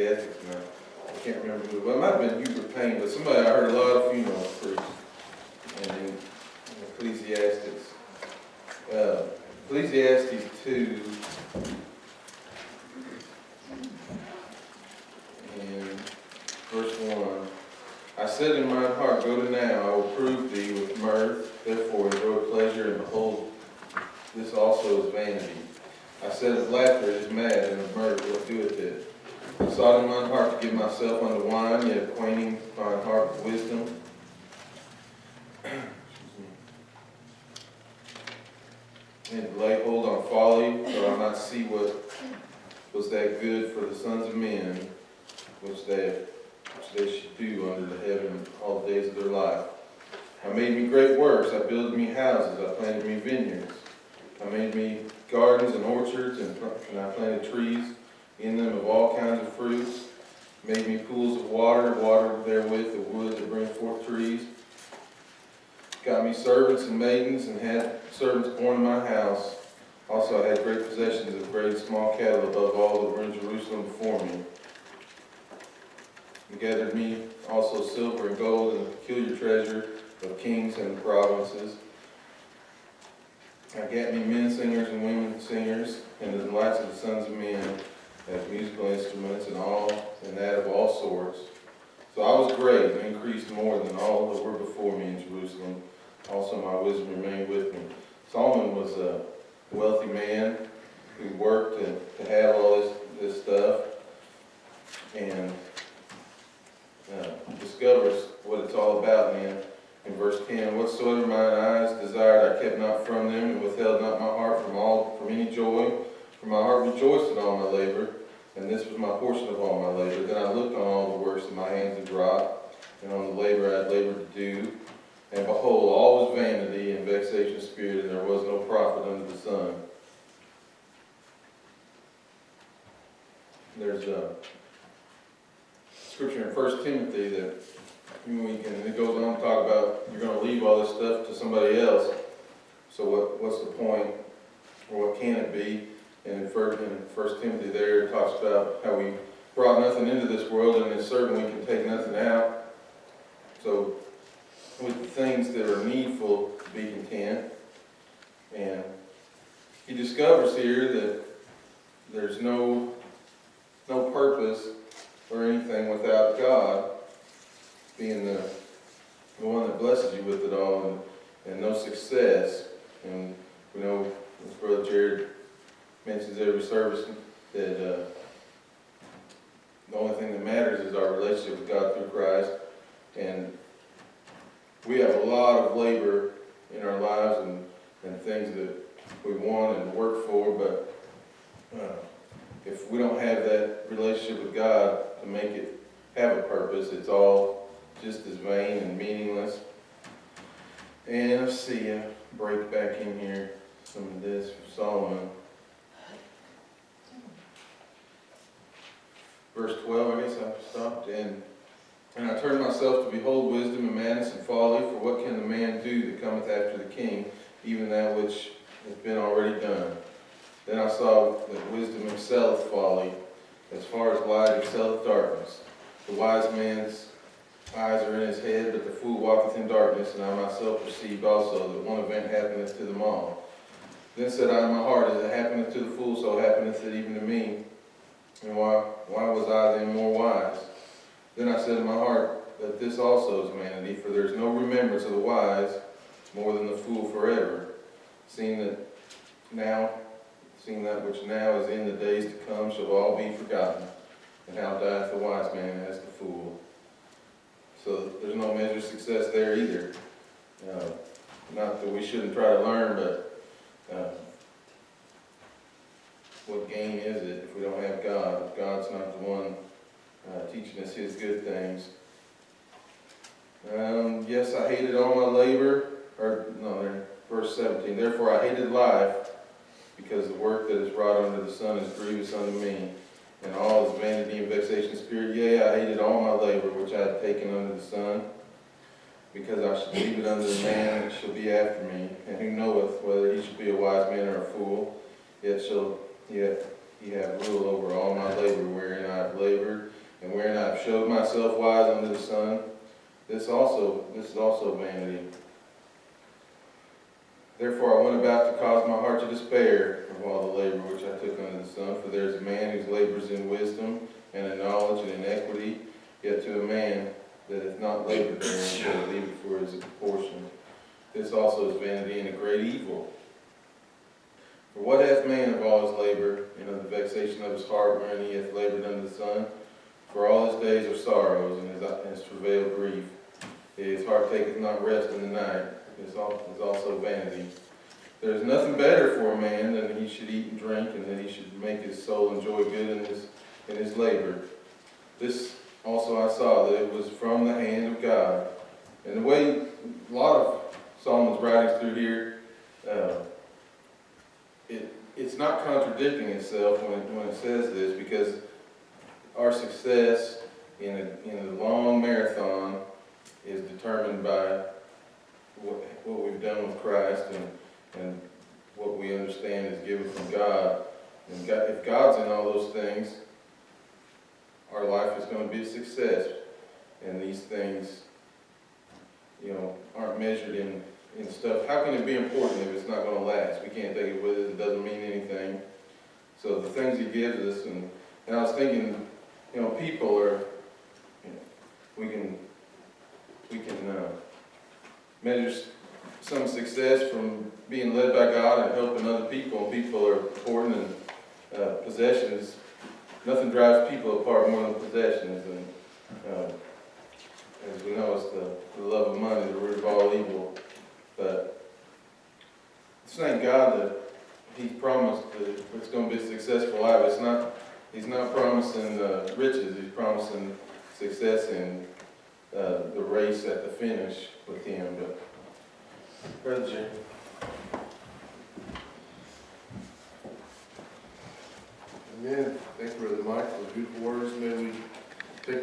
Ecclesiastes now. I can't remember who, well, it might have been Hubert Payne, but somebody I heard a lot of funerals preached. And in Ecclesiastes. Ecclesiastes 2, and verse 1. I said in mine heart, go to now, I will prove thee with mirth, therefore enjoy pleasure, and behold, this also is vanity. I said of laughter, it is mad, and of mirth, what doeth it? I sought in mine heart to give myself unto wine, yet acquainting mine heart with wisdom. And lay hold on folly, so I might see what was that good for the sons of men, which they should do under the heaven all the days of their life. I made me great works, I builded me houses, I planted me vineyards. I made me gardens and orchards, and I planted trees in them of all kinds of fruits. Made me pools of water, watered therewith the wood that brings forth trees. Got me servants and maidens, and had servants born in my house. Also I had great possessions of great and small cattle above all that were in Jerusalem before me. And gathered me also silver and gold and a peculiar treasure of kings and provinces. I got me men singers and women singers, and the delights of the sons of men as musical instruments and that of all sorts. So I was great and increased more than all that were before me in Jerusalem. Also my wisdom remained with me. Solomon was a wealthy man who worked to have all this stuff, and discovers what it's all about in verse 10. Whatsoever mine eyes desired, I kept not from them, and withheld not my heart from any joy. For my heart rejoiced in all my labor, and this was my portion of all my labor. Then I looked on all the works that my hands had wrought, and on the labor I had labored to do. And behold, all was vanity and vexation of spirit, and there was no profit under the sun. There's a scripture in 1 Timothy that and it goes on to talk about you're going to leave all this stuff to somebody else. So what's the point, or what can it be? And in 1 Timothy there, it talks about how we brought nothing into this world, and it's certain we can take nothing out. So with the things that are needful, to be content. And he discovers here that there's no purpose or anything without God being the one that blesses you with it all, and no success. And we know, as Brother Jared mentions every service, that the only thing that matters is our relationship with God through Christ. And we have a lot of labor in our lives and things that we want and work for, but if we don't have that relationship with God to make it have a purpose, it's all just as vain and meaningless. And let's see, break back in here some of this for Solomon. Verse 12, I guess I stopped. And I turned myself to behold wisdom and madness and folly, for what can the man do that cometh after the king, even that which has been already done? Then I saw that wisdom excelleth folly, as far as light excelleth darkness. The wise man's eyes are in his head, but the fool walketh in darkness, and I myself perceived also that one event happeneth to them all. Then said I in my heart, as it happeneth to the fool, so happeneth it even to me. And why was I then more wise? Then I said in my heart, that this also is vanity, for there is no remembrance of the wise more than the fool forever, seeing that which now is in the days to come shall all be forgotten. And how dieth the wise man as the fool. So there's no measure of success there either. Not that we shouldn't try to learn, but what gain is it if we don't have God? If God's not the one teaching us His good things. Yes, I hated all my labor. Verse 17. Therefore I hated life, because the work that is wrought under the sun is grievous unto me, and all is vanity and vexation of spirit. Yea, I hated all my labor which I had taken under the sun, because I should leave it unto the man that shall be after me, and who knoweth whether he shall be a wise man or a fool. Yet ye have rule over all my labor, wherein I have labored, and wherein I have showed myself wise under the sun. This is also vanity. Therefore I went about to cause my heart to despair of all the labor which I took under the sun. For there is a man whose labors in wisdom, and in knowledge, and in equity, yet to a man that hath not labored therein, shall leave it for his portion. This also is vanity and a great evil. For what hath man of all his labor, and of the vexation of his heart, wherein he hath labored under the sun? For all his days are sorrows, and his travail grief. His heart taketh not rest in the night. This is also vanity. There is nothing better for a man than he should eat and drink, and that he should make his soul enjoy good in his labor. This also I saw, that it was from the hand of God. And the way a lot of Solomon's writings through here, it's not contradicting itself when it says this, because our success in a long marathon is determined by what we've done with Christ and what we understand is given from God. And God, if God's in all those things, our life is going to be a success. And these things, aren't measured in stuff. How can it be important if it's not going to last? We can't take it with us. It doesn't mean anything. So the things He gives us, and I was thinking, people are, we can measure some success from being led by God and helping other people, and people are important, and possessions. Nothing drives people apart more than possessions, and as we know, it's the love of money, the root of all evil. But thank God that He's promised that it's going to be a successful life. He's not promising riches. He's promising success in the race at the finish with Him. But Brother Jim. Amen. Thank you, Brother Mike, for the beautiful words. May we take